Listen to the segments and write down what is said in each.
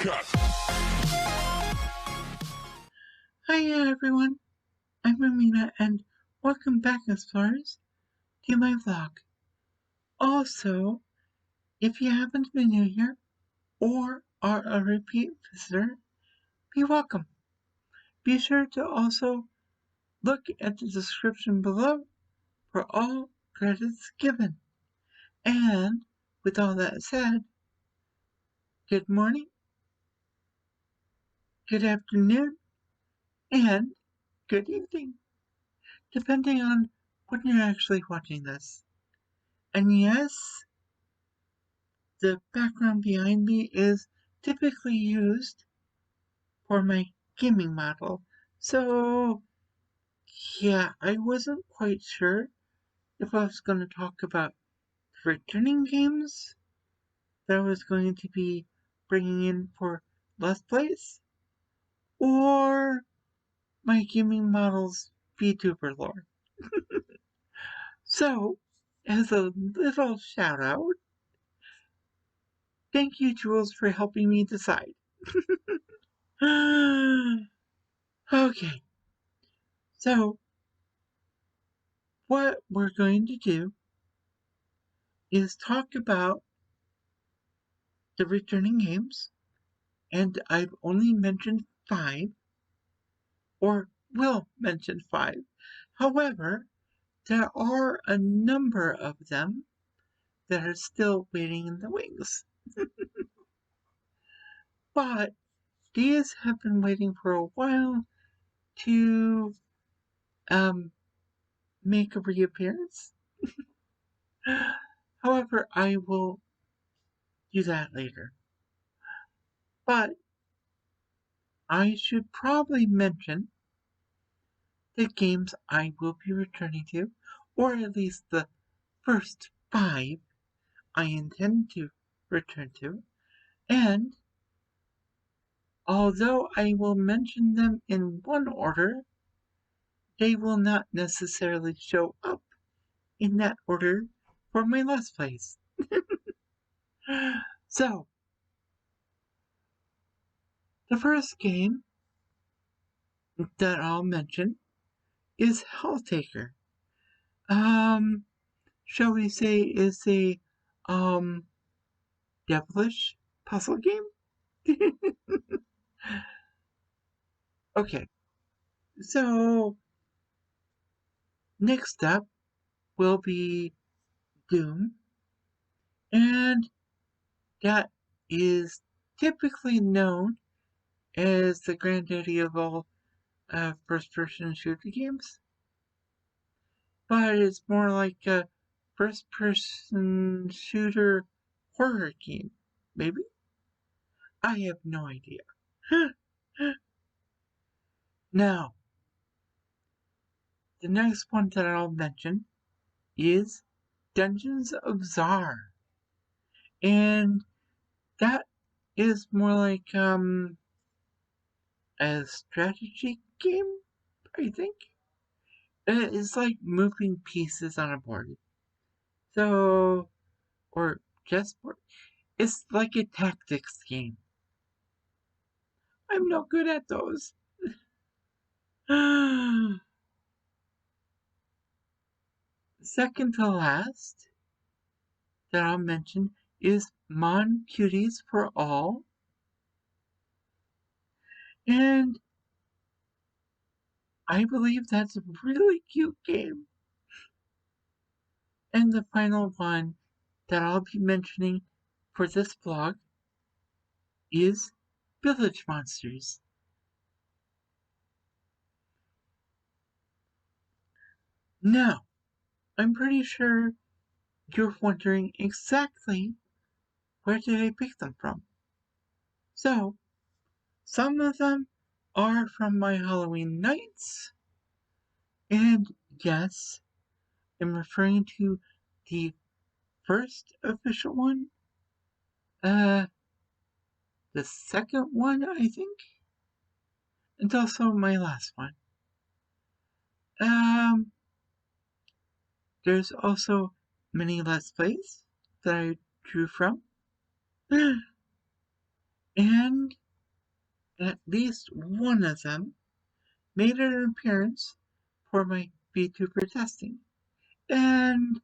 Cut! Hi everyone, I'm Amena and welcome back explorers to my vlog. Also, if you happen to be new here or are a repeat visitor, be welcome. Be sure to also look at the description below for all credits given. And with all that said, good morning, good afternoon, and good evening, depending on when you're actually watching this. And yes, the background behind me is typically used for my gaming model. So, yeah, I wasn't quite sure if I was going to talk about the returning games that I was going to be bringing in for Let's Plays, or my gaming model's VTuber lore. So, as a little shout out, thank you, Jewls, for helping me decide. Okay, so what we're going to do is talk about the returning games, and I've only mentioned 5, or will mention 5. However, there are a number of them that are still waiting in the wings. But these have been waiting for a while to make a reappearance. However, I will do that later. But I should probably mention the games I will be returning to, or at least the first 5 I intend to return to, and although I will mention them in one order, they will not necessarily show up in that order for my Let's Plays. So, the first game that I'll mention is Helltaker. Shall we say is a, devilish puzzle game? Okay, so next up will be Doom, and that is typically known as the granddaddy of all first-person shooter games, but it's more like a first-person shooter horror game, maybe? I have no idea. Now, the next one that I'll mention is Dungeons of Czar, and that is more like a strategy game, I think. It's like moving pieces on a board. So, or chessboard. It's like a tactics game. I'm no good at those. Second to last that I'll mention is Mon-cuties for all. And I believe that's a really cute game. And the final one that I'll be mentioning for this vlog is Village Monsters. Now, I'm pretty sure you're wondering exactly where did I pick them from. So, some of them are from my Halloween nights, and yes, I'm referring to the first official one, the second one, I think, and also my last one. There's also many Let's Plays that I drew from, and at least one of them made an appearance for my VTuber testing. And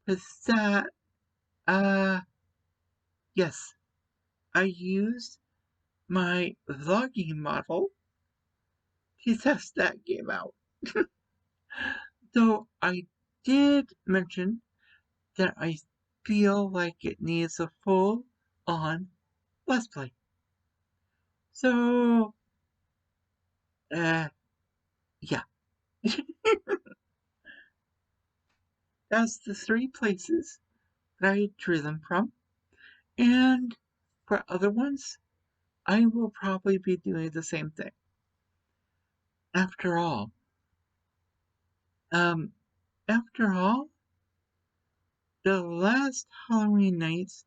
with that, yes, I used my vlogging model to test that game out. Though I did mention that I feel like it needs a full-on Let's Play. So, yeah. That's the three places that I drew them from. And for other ones, I will probably be doing the same thing. After all, um, the last Halloween nights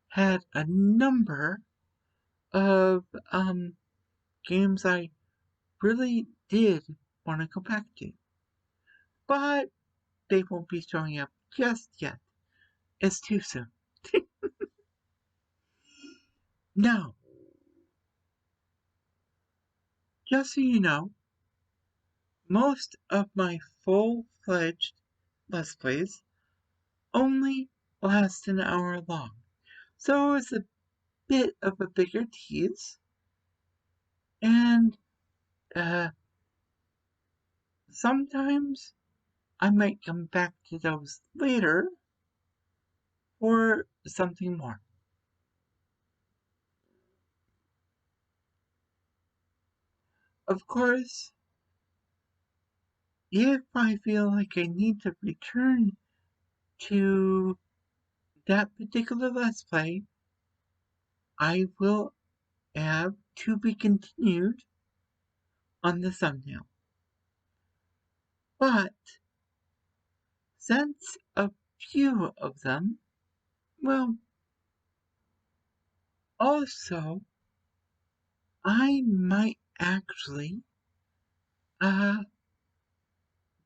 had a number of games I really did want to go back to. But they won't be showing up just yet. It's too soon. Now, just so you know, most of my full-fledged Let's Plays only last an hour long. So it's a bit of a bigger tease. And sometimes I might come back to those later for something more. Of course, if I feel like I need to return to that particular Let's Play, I will have to be continued on the thumbnail. But since a few of them, well, also, I might actually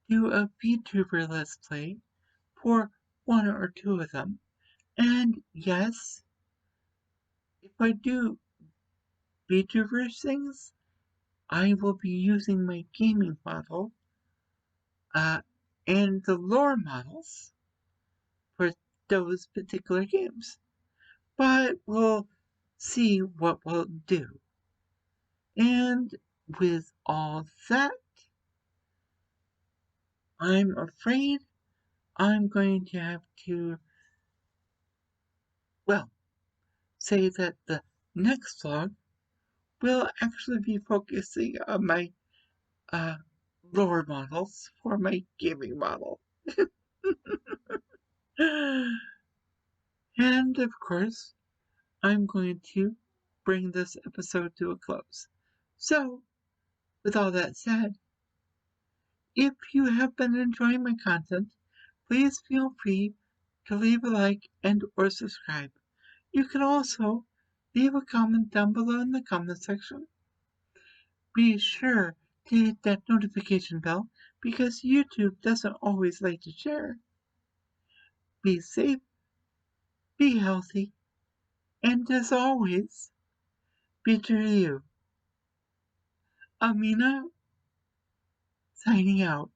do a VTuber Let's Play for one or two of them. And yes, if I do VTuber things, I will be using my gaming model and the lore models for those particular games. But we'll see what we'll do. And with all that, I'm afraid I'm going to have to, well, say that the next vlog will actually be focusing on my lore models for my gaming model. And of course, I'm going to bring this episode to a close. So, with all that said, if you have been enjoying my content, please feel free to leave a like and or subscribe. You can also leave a comment down below in the comment section. Be sure to hit that notification bell because YouTube doesn't always like to share. Be safe, be healthy, and as always, be true to you. Amena, signing out.